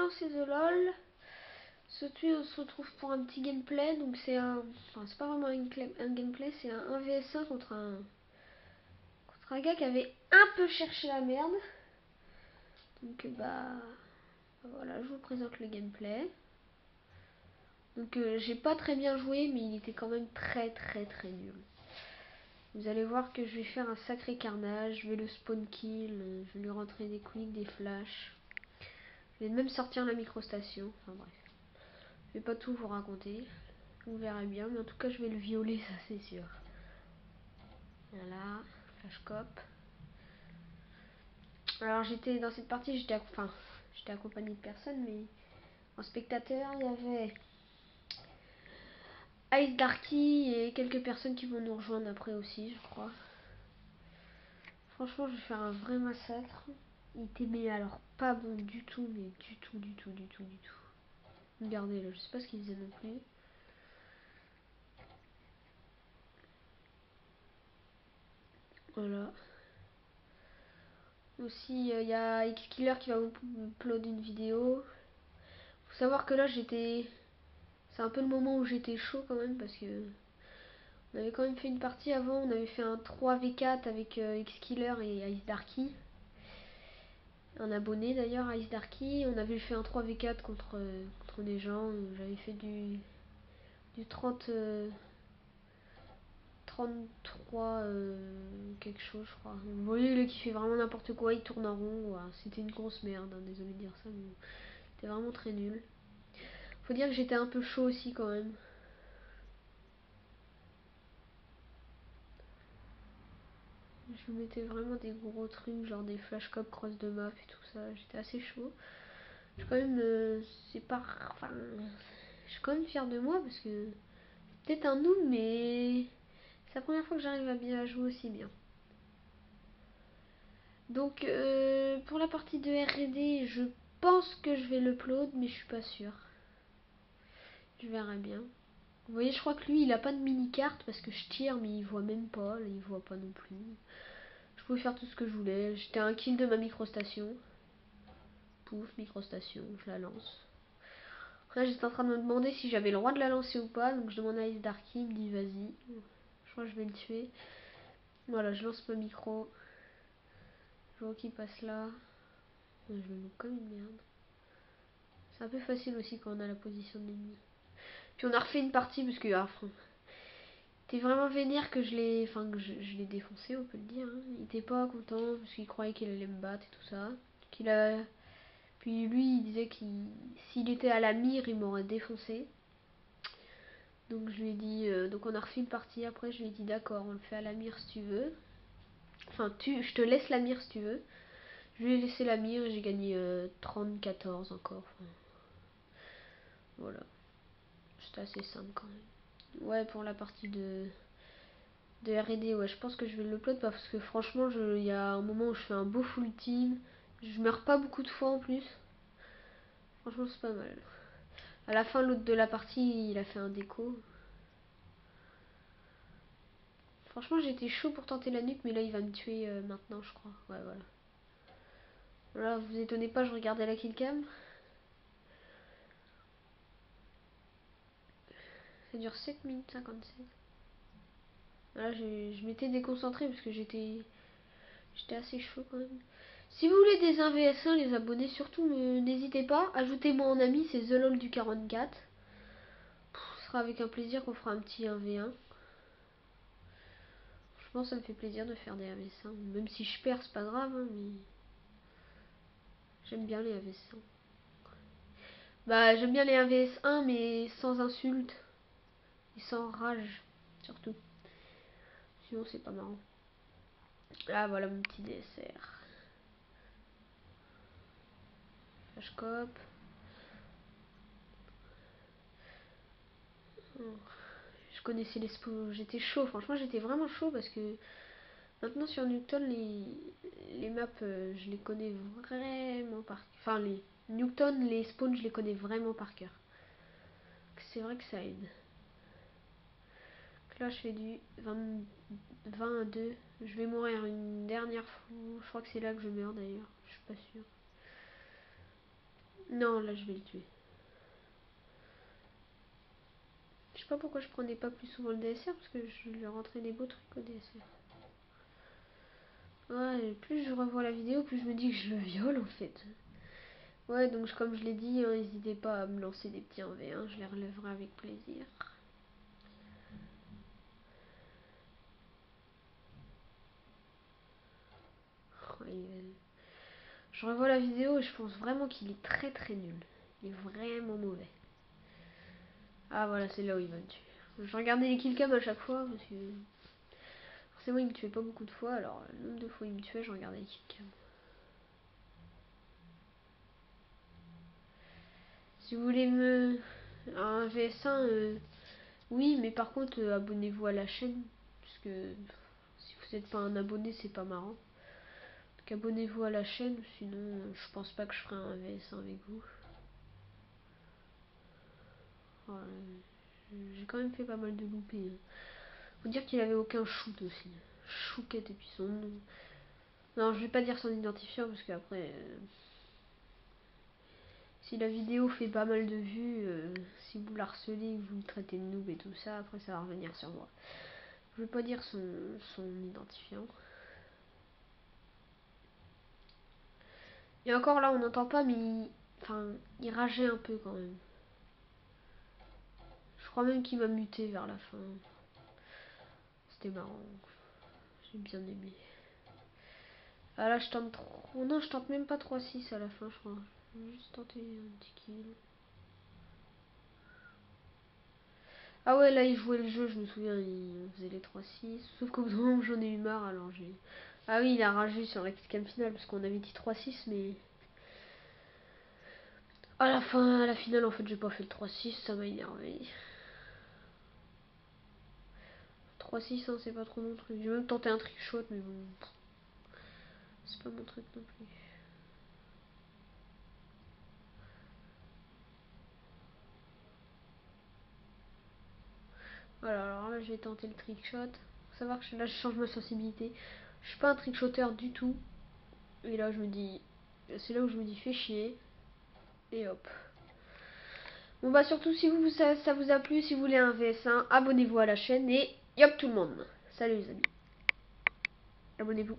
lancé The LOL. Sautu, on se retrouve pour un petit gameplay. Donc c'est un... Enfin, c'est pas vraiment un gameplay, c'est un 1vs1 contre un gars qui avait un peu cherché la merde. Donc voilà, je vous présente le gameplay. Donc j'ai pas très bien joué, mais il était quand même très nul. Vous allez voir que je vais faire un sacré carnage, je vais le spawn kill, je vais lui rentrer des quicks, des flashs. Je vais même sortir la microstation, enfin bref. Je vais pas tout vous raconter, vous verrez bien, mais en tout cas je vais le violer, ça c'est sûr. Voilà, flash cop. Alors j'étais dans cette partie, j'étais accompagné de personne, mais en spectateur il y avait Ice Darky et quelques personnes qui vont nous rejoindre après aussi, je crois. Franchement, je vais faire un vrai massacre. Il était mais alors pas bon du tout, mais du tout. Regardez-le, je sais pas ce qu'il faisait non plus. Voilà. Aussi, il y a Xkiller qui va vous upload une vidéo. Faut savoir que là, c'est un peu le moment où j'étais chaud quand même, parce que on avait quand même fait une partie avant. On avait fait un 3v4 avec Xkiller et Ice Darky. Un abonné d'ailleurs, Ice Darky. On avait fait un 3v4 contre des gens. J'avais fait du 30... 33 quelque chose, je crois. Vous voyez, le qui fait vraiment n'importe quoi, il tourne en rond. Voilà. C'était une grosse merde, hein, désolé de dire ça, mais c'était vraiment très nul. Faut dire que j'étais un peu chaud aussi quand même. Je mettais vraiment des gros trucs, genre des flash cop cross de map et tout ça. J'étais assez chaud. Je suis quand même, enfin, je suis quand même fière de moi parce que peut-être un noob, mais c'est la première fois que j'arrive à bien jouer aussi bien. Donc pour la partie de R&D, je pense que je vais l'upload, mais je suis pas sûre. Je verrai bien. Vous voyez, je crois que lui, il a pas de mini-carte parce que je tire, mais il voit même pas. Là, il voit pas non plus. Je pouvais faire tout ce que je voulais. J'étais un kill de ma microstation. Pouf, microstation, je la lance. Là, j'étais en train de me demander si j'avais le droit de la lancer ou pas. Donc je demande à Ice Darky, il me dit vas-y. Je crois que je vais le tuer. Voilà, je lance ma micro. Je vois qu'il passe là. Je le mets comme une merde. C'est un peu facile aussi quand on a la position de l'ennemi. Puis on a refait une partie parce que t'es vraiment vénère que je l'ai défoncé, on peut le dire. Hein. Il était pas content parce qu'il croyait qu'il allait me battre et tout ça. Puis lui, il disait qu'il s'il était à la mire, il m'aurait défoncé. Donc je lui ai dit, donc on a refait une partie. Après, je lui ai dit d'accord, on le fait à la mire si tu veux. Enfin, je te laisse la mire si tu veux. Je lui ai laissé la mire et j'ai gagné 30-14 encore. Enfin, voilà. C'était assez simple quand même. Ouais, pour la partie de R&D, ouais, je pense que je vais l'upload parce que franchement, il y a un moment où je fais un beau full team. Je meurs pas beaucoup de fois en plus. Franchement, c'est pas mal. À la fin, l'autre de la partie, il a fait un déco. Franchement, j'étais chaud pour tenter la nuque, mais là, il va me tuer maintenant, je crois. Ouais, voilà. Voilà, vous étonnez pas, je regardais la killcam. Ça dure 7 minutes 57. Là, je m'étais déconcentré parce que j'étais assez chaud quand même. Si vous voulez des 1vs1, les abonnés, surtout n'hésitez pas. Ajoutez-moi en ami, c'est TheLol du 44. Ce sera avec un plaisir qu'on fera un petit 1v1. Franchement, ça me fait plaisir de faire des 1v1. Même si je perds, c'est pas grave, hein, mais j'aime bien les 1v1. Bah, j'aime bien les 1vs1, mais sans insulte et sans rage, surtout. Sinon, c'est pas marrant. Ah, voilà mon petit dessert. Flash cop. Je connaissais les spos, j'étais chaud, franchement j'étais vraiment chaud parce que maintenant sur Newton les maps je les connais vraiment par cœur. Enfin les Newton, les spawns je les connais vraiment par cœur. C'est vrai que ça aide. Donc là je fais du 22. Je vais mourir une dernière fois. Je crois que c'est là que je meurs d'ailleurs, je suis pas sûre. Non, là je vais le tuer. Je sais pas pourquoi je prenais pas plus souvent le DSR, parce que je lui rentrais des beaux trucs au DSR. Ouais, plus je revois la vidéo, plus je me dis que je le viole en fait. Ouais, donc comme je l'ai dit, hein, n'hésitez pas à me lancer des petits 1v1, je les relèverai avec plaisir. Oh, je revois la vidéo et je pense vraiment qu'il est très très nul. Il est vraiment mauvais. Ah voilà, c'est là où il va me tuer. Je regardais les killcams à chaque fois parce que forcément il me tuait pas beaucoup de fois, alors le nombre de fois il me tuait, je regardais les killcams. Si vous voulez un VS1, oui, mais par contre abonnez-vous à la chaîne, parce que si vous n'êtes pas un abonné, c'est pas marrant. Donc abonnez-vous à la chaîne, sinon je pense pas que je ferai un VS1 avec vous. Voilà. J'ai quand même fait pas mal de loupés. Faut dire qu'il avait aucun shoot aussi. Chouquette et puis son nom. Non, je vais pas dire son identifiant parce qu'après, si la vidéo fait pas mal de vues, si vous la harcelez, que vous le traitez de noob et tout ça, après ça va revenir sur moi. Je vais pas dire son identifiant. Et encore là, on n'entend pas, mais il rageait un peu quand même. Je crois même qu'il m'a muté vers la fin. C'était marrant. J'ai bien aimé. Ah là, je tente trop. Oh non, je tente même pas 3-6 à la fin, je crois. Je vais juste tenter un petit kill. Ah ouais, là, il jouait le jeu, je me souviens, il faisait les 3-6. Sauf qu'au bout d'un moment, j'en ai eu marre, alors j'ai... Ah oui, il a ragé sur la killcam finale, parce qu'on avait dit 3-6, mais... À la fin, à la finale, en fait, j'ai pas fait le 3-6, ça m'a énervé. 3-6, hein, c'est pas trop mon truc. J'ai même tenté un trick shot, mais bon... C'est pas mon truc non plus. Voilà, alors là, j'ai tenté le trick shot. Faut savoir que là, je change ma sensibilité. Je suis pas un trick shotter du tout. Et là, je me dis... C'est là où je me dis, fais chier. Et hop. Bon bah surtout si ça vous a plu, si vous voulez un VS1, abonnez-vous à la chaîne et yop tout le monde. Salut les amis. Abonnez-vous.